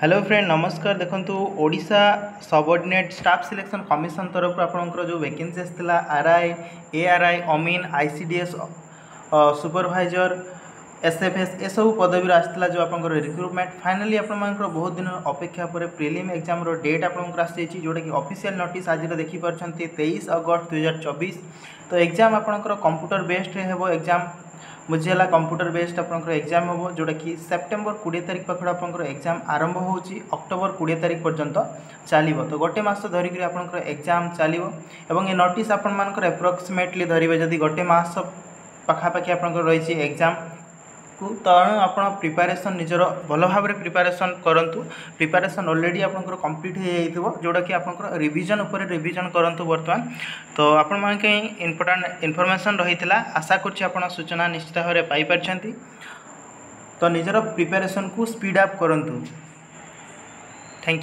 Hello friend नमस्कार। देखंतु Odisha subordinate staff selection commission तरफ आपनकर जो वैकेंसी आसला आरआई एआरआई अमीन आईसीडीएस सुपरवाइजर एसएफएस ए सब पदवी आसला जो आपनकर रिक्रुटमेंट फाइनली आपनकर बहुत दिन अपेक्षा पर प्रिलिम एग्जाम रो डेट आपनकर आसी जोटा कि ऑफिशियल नोटिस आज देखि परछंती 23 अगस्त 2024। तो एग्जाम आपनकर कंप्यूटर बेस्ड हेबो एग्जाम बुझीगला कंप्यूटर बेस्ड आपनकर एग्जाम हम जोटा कि सेप्टेम्बर 20 तारिख पाखर आपनकर एग्जाम आरंभ होची अक्टोबर 20 तारिख पर्यंत चलिबो। तो गोटे मास धरिक आपनकर एग्जाम चलिबो एवं ए नोटिस आपण मानकर एप्रोक्सीमेटली धरिबे जदि गोटे मास पाखापाखि आपनकर रही एग्जाम को तेणु आप प्रिपारेसन निजर भल भाव प्रिपारेसन करंतु। प्रिपारेसन ऑलरेडी आपनकर कंप्लीट हो जाइथिबो जोटा कि आपनकर रिवीजन ऊपर रिवीजन करंतु वर्तमान। तो आपण मानके इंपोर्टेंट इन्फॉर्मेशन रहितला आशा करछि आपण सूचना निश्चित भाव में पाई परछंती। तो निजर प्रिपारेसन को स्पीड अप करंतु। Thank you.